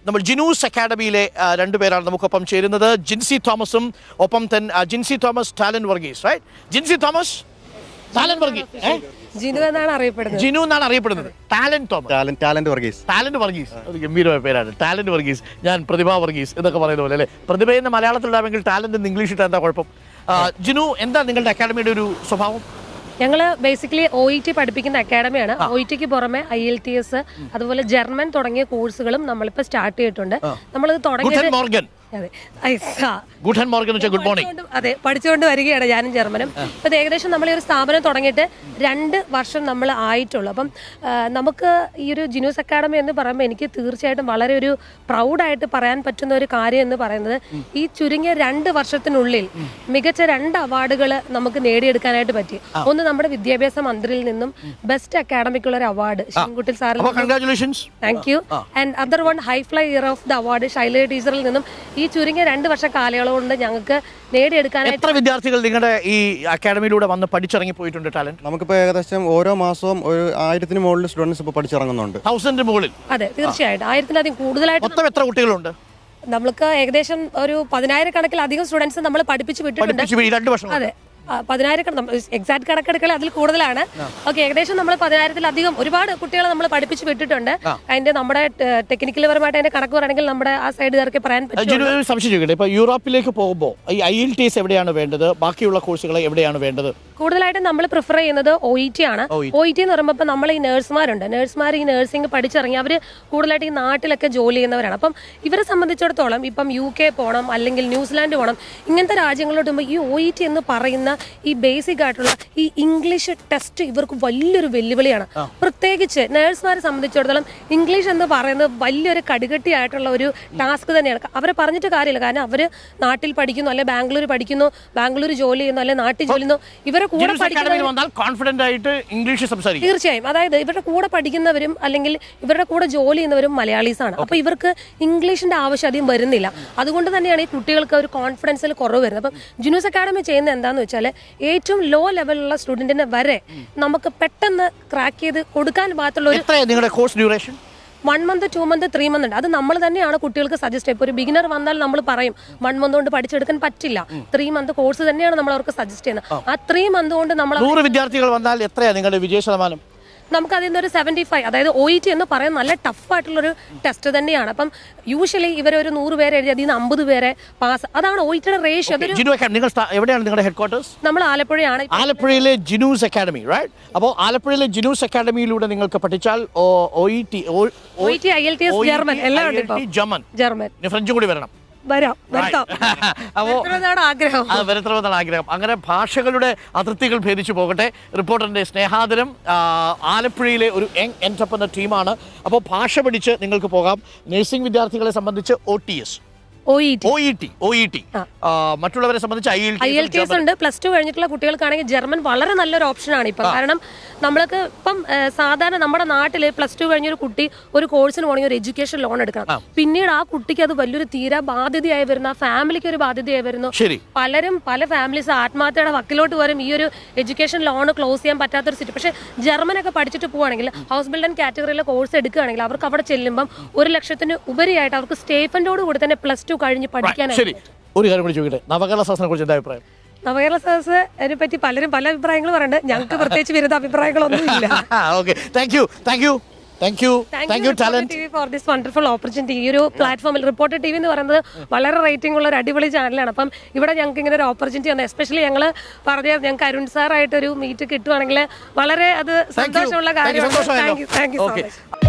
നമ്മൾ ജിനൂസ് അക്കാഡമിയിലെ രണ്ടുപേരാണ് നമുക്കൊപ്പം ചേരുന്നത്. ജിൻസി തോമസും ഒപ്പം തന്നെ ജിൻസി തോമസ്, ടാലന്റ് വർഗീസ്, റൈറ്റ്? ജിൻസി തോമസ്, ടാലന്റ് വർഗീസ്, ജിനു എന്നാണ് അറിയപ്പെടുന്നത്. ജിനു എന്നാണ് അറിയപ്പെടുന്നത്. ടാലന്റ് തോമസ്, ടാലന്റ് വർഗീസ്. ടാലന്റ് വർഗീസ് ഒരു ഗംഭീരമായ പേരാണ്. ടാലന്റ് വർഗീസ്, ഞാൻ പ്രതിഭ വർഗീസ് എന്നൊക്കെ പറയുന്ന പോലെ അല്ലേ? പ്രതിഭ എന്ന് മലയാളത്തിലുണ്ടാവെങ്കിൽ ടാലന്റ് എന്ന് ഇംഗ്ലീഷ് ഇട്ടാൽ എന്താ കുഴപ്പം? ജിനു, എന്താ നിങ്ങളുടെ അക്കാഡമിയുടെ ഒരു സ്വഭാവം? ഞങ്ങൾ ബേസിക്കലി OET പഠിപ്പിക്കുന്ന അക്കാഡമിയാണ്. OETക്ക് പുറമെ IELTS അതുപോലെ ജർമ്മൻ തുടങ്ങിയ കോഴ്സുകളും നമ്മളിപ്പോൾ സ്റ്റാർട്ട് ചെയ്തിട്ടുണ്ട്. നമ്മളിത് തുടങ്ങിയത് ഗുഡ് മോർണിംഗ്. അതെ, പഠിച്ചുകൊണ്ട് വരികയാണ് ഞാനും ജർമ്മനും. അപ്പം ഏകദേശം നമ്മൾ ഈ ഒരു സ്ഥാപനം തുടങ്ങിയിട്ട് 2 വർഷം നമ്മൾ ആയിട്ടുള്ളൂ. അപ്പം നമുക്ക് ഈ ഒരു ജിനൂസ് അക്കാഡമി എന്ന് പറയുമ്പോൾ എനിക്ക് തീർച്ചയായിട്ടും വളരെ ഒരു പ്രൗഡായിട്ട് പറയാൻ പറ്റുന്ന ഒരു കാര്യം എന്ന് പറയുന്നത്, ഈ ചുരുങ്ങിയ 2 വർഷത്തിനുള്ളിൽ മികച്ച 2 അവാർഡുകൾ നമുക്ക് നേടിയെടുക്കാനായിട്ട് പറ്റി. ഒന്ന് നമ്മുടെ വിദ്യാഭ്യാസ മന്ത്രിയിൽ നിന്നും ബെസ്റ്റ് അക്കാഡമിക്കുള്ള ഒരു അവാർഡ് ശിവൻകുട്ടി സാറിൽ, thank you. And other one highfly year of the award Shailaja ടീച്ചറിൽ നിന്നും ഈ ചുരുങ്ങിയ 2 വർഷ കാലയളവ് കൊണ്ട് ഞങ്ങൾക്ക് നേടിയെടുക്കാനായിട്ട്. എത്ര വിദ്യാർത്ഥികൾ നിങ്ങളുടെ ഈ അക്കാഡമിയിലൂടെ വന്ന് പഠിച്ചിറങ്ങി പോയിട്ടുണ്ട് ടാലന്റ്? നമുക്കിപ്പോൾ ഏകദേശം ഓരോ മാസവും ഒരു 1000-ന് മുകളിൽ സ്റ്റുഡൻസ് ഇപ്പോൾ പഠിച്ചിറങ്ങുന്നുണ്ട്. 1000 മുകളിൽ? അതെ, തീർച്ചയായിട്ടും 1000-ലധികം കൂടുതലായിട്ട്. മൊത്തം എത്ര കുട്ടികളുണ്ട്? നമുക്ക് ഏകദേശം ഒരു 10,000 കണക്കിലധികം സ്റ്റുഡൻസ് നമ്മൾ പഠിപ്പിച്ച് വിട്ടിട്ടുണ്ട്. 2 വർഷം? അതെ, 10,000 എക്സാക്ട് കണക്കെടുക്കൽ അതിൽ കൂടുതലാണ്. ഓക്കെ, ഏകദേശം നമ്മൾ 10,000-ലധികം ഒരുപാട് കുട്ടികളെ നമ്മൾ പഠിപ്പിച്ച് വിട്ടിട്ടുണ്ട്. അതിന്റെ നമ്മുടെ ടെക്നിക്കൽ പരമായിട്ട് അതിന്റെ കണക്ക് പറയുകയാണെങ്കിൽ നമ്മുടെ ആ സൈഡ് ചേർക്കെ പറയാൻ പറ്റും. സംശയിക്കട്ടെ, ഇപ്പൊ യൂറോപ്പിലേക്ക് പോകുമ്പോൾ ഈ IELTS എവിടെയാണ് വേണ്ടത്? ബാക്കിയുള്ള കോഴ്സുകൾ എവിടെയാണ് വേണ്ടത്? കൂടുതലായിട്ടും നമ്മൾ പ്രിഫർ ചെയ്യുന്നത് OET ആണ്. OET എന്ന് പറയുമ്പോൾ ഇപ്പം നമ്മൾ ഈ നഴ്സുമാരുണ്ട്, നഴ്സുമാർ ഈ നഴ്സിംഗ് പഠിച്ചിറങ്ങി അവർ കൂടുതലായിട്ട് ഈ നാട്ടിലൊക്കെ ജോലി ചെയ്യുന്നവരാണ്. അപ്പം ഇവരെ സംബന്ധിച്ചിടത്തോളം ഇപ്പം UK പോകണം, അല്ലെങ്കിൽ ന്യൂസിലാൻഡ് പോകണം, ഇങ്ങനത്തെ രാജ്യങ്ങളിലോട്ട് പോകുമ്പോൾ ഈ OET എന്ന് പറയുന്ന ഈ ബേസിക് ആയിട്ടുള്ള ഈ ഇംഗ്ലീഷ് ടെസ്റ്റ് ഇവർക്ക് വലിയൊരു വെല്ലുവിളിയാണ്. പ്രത്യേകിച്ച് നേഴ്സുമാരെ സംബന്ധിച്ചിടത്തോളം ഇംഗ്ലീഷ് എന്ന് പറയുന്നത് വലിയൊരു കടുകട്ടിയായിട്ടുള്ള ഒരു ടാസ്ക് തന്നെയാണ്. അവരെ പറഞ്ഞിട്ട് കാര്യമില്ല, കാരണം അവർ നാട്ടിൽ പഠിക്കുന്നു, അല്ലെ ബാംഗ്ലൂർ പഠിക്കുന്നു, ബാംഗ്ലൂർ ജോലി ചെയ്യുന്നു, അല്ലെ നാട്ടിൽ ജോലി ചെയ്യുന്നു. ഇവരെ കൂടെ തീർച്ചയായും, അതായത് ഇവരുടെ കൂടെ പഠിക്കുന്നവരും അല്ലെങ്കിൽ ഇവരുടെ കൂടെ ജോലി ചെയ്യുന്നവരും മലയാളീസാണ്. അപ്പൊ ഇവർക്ക് ഇംഗ്ലീഷിന്റെ ആവശ്യം അധികം വരുന്നില്ല. അതുകൊണ്ട് തന്നെയാണ് ഈ കുട്ടികൾക്ക് ഒരു കോൺഫിഡൻസിൽ കുറവ് വരുന്നത്. അപ്പം ജിനൂസ് അക്കാഡമി ചെയ്യുന്നത് എന്താന്ന് വെച്ചാൽ ഏറ്റവും ലോ ലെവലുള്ള സ്റ്റുഡന്റിനെ വരെ നമുക്ക് പെട്ടെന്ന് ക്രാക്ക് ചെയ്ത് കൊടുക്കാൻ പാകത്തുള്ള ഒരു course duration 1 month, 2 month, 3 month ഉണ്ട്. അത് നമ്മൾ തന്നെയാണ് കുട്ടികൾക്ക് സജസ്റ്റ് ചെയ്യുക. ഇപ്പോൾ ഒരു ബിഗിനർ വന്നാൽ നമ്മൾ പറയും 1 month കൊണ്ട് പഠിച്ചെടുക്കാൻ പറ്റില്ല, 3 month കോഴ്സ് തന്നെയാണ് നമ്മൾ അവർക്ക് സജസ്റ്റ് ചെയ്യുന്നത്. ആ 3 month കൊണ്ട് നമ്മൾ 100 വിദ്യാർത്ഥികൾ വന്നാൽ എത്രയാണ് നിങ്ങളുടെ വിജയ ശതമാനം? നമുക്ക് അതിൽ നിന്നൊരു 75, അതായത് OET എന്ന് പറയുന്നത് നല്ല ടഫായിട്ടുള്ളൊരു ടെസ്റ്റ് തന്നെയാണ്. അപ്പം യൂഷ്വലി ഇവരൊരു 100 പേരെ എഴുതി അതിൽ നിന്ന് 50 പേരെ പാസ്. അതാണ് OETയുടെ റേഷ്യോ. എവിടെയാണ് നിങ്ങളുടെ ഹെഡ് ക്വാർട്ടേഴ്സ്? നമ്മൾ ആലപ്പുഴയാണ്. ആലപ്പുഴയിലെ ജിനൂസ് അക്കാഡമി, റൈറ്റ്? അപ്പോൾ ആലപ്പുഴയിലെ ജിനൂസ് അക്കാഡമിയിലൂടെ നിങ്ങൾക്ക് പഠിച്ചാൽ OET, IELTS, ജർമ്മൻ എല്ലാം ഉണ്ട്. ജർമ്മൻ, ഫ്രഞ്ചും കൂടി വരണം. ആഗ്രഹം. അങ്ങനെ ഭാഷകളുടെ അതിർത്തികൾ ഭേദിച്ചു പോകട്ടെ. റിപ്പോർട്ടറിന്റെ സ്നേഹാദരം. ആലപ്പുഴയിലെ ഒരു യങ് എന്റർപ്രനർ ടീമാണ്. അപ്പോൾ ഭാഷ പഠിച്ച് നിങ്ങൾക്ക് പോകാം. നഴ്സിംഗ് വിദ്യാർത്ഥികളെ സംബന്ധിച്ച് OET, മറ്റുള്ളവരെ സംബന്ധിച്ച് IELTS ഉണ്ട്. +2 കഴിഞ്ഞിട്ടുള്ള കുട്ടികൾക്കാണെങ്കിൽ ജർമ്മൻ വളരെ നല്ലൊരു ഓപ്ഷനാണ് ഇപ്പം. കാരണം നമ്മൾക്ക് ഇപ്പം സാധാരണ നമ്മുടെ നാട്ടിൽ +2 കഴിഞ്ഞൊരു കുട്ടി ഒരു കോഴ്സിന് പോകണമെങ്കിൽ ഒരു എഡ്യൂക്കേഷൻ ലോൺ എടുക്കണം. പിന്നീട് ആ കുട്ടിക്ക് അത് വലിയൊരു തീരാ ബാധ്യതയായി വരുന്നു, ആ ഫാമിലിക്ക് ഒരു ബാധ്യതയായി വരുന്നു. പല ഫാമിലീസ് ആത്മഹത്യയുടെ വക്കിലോട്ട് വരും ഈ ഒരു എഡ്യൂക്കേഷൻ ലോൺ ക്ലോസ് ചെയ്യാൻ പറ്റാത്തൊരു സിറ്റി. പക്ഷേ ജർമ്മനൊക്കെ പഠിച്ചിട്ട് പോവുകയാണെങ്കിൽ ഹൗസ് ബിൽഡ് ആൻഡ് കാറ്റഗറിയിലെ കോഴ്സ് എടുക്കുകയാണെങ്കിൽ അവർക്ക് അവിടെ ചെല്ലുമ്പം 1 ലക്ഷത്തിന് ഉപരിയായിട്ട് അവർക്ക് സ്റ്റേഫൻഡോട് കൂടി തന്നെ +2 കഴിഞ്ഞ് പഠിക്കാനായി. ഒരു കാര്യം കൂടി ചോദിക്കട്ടെ, നവകേരള സദസ്സിനെ കുറിച്ച് എന്താ അഭിപ്രായം? നവകേരള സദസ്സ് അതിനെ പറ്റി പലരും പല അഭിപ്രായങ്ങൾ പറയുന്നുണ്ട്. ഞങ്ങൾക്ക് പ്രത്യേകിച്ച് വിരുദ്ധ അഭിപ്രായങ്ങളൊന്നും ഇല്ല. Thank you, Talent TV for this wonderful opportunity. ഈ ഒരു പ്ലാറ്റ്ഫോമിൽ റിപ്പോർട്ടർ TV എന്ന് പറയുന്നത് വളരെ റേറ്റിംഗ് ഉള്ള ഒരു അടിപൊളി ചാനലാണ്. അപ്പം ഇവിടെ ഞങ്ങൾക്ക് ഇങ്ങനെ ഒരു ഓപ്പർച്യൂണിറ്റി ആണ്. എസ്പെഷ്യലി ഞങ്ങൾ പറഞ്ഞ ഞങ്ങൾക്ക് അരുൺ സാറായിട്ടൊരു മീറ്റ് കിട്ടുവാണെങ്കിൽ വളരെ അത് സന്തോഷമുള്ള കാര്യമാണ്. Thank you so much.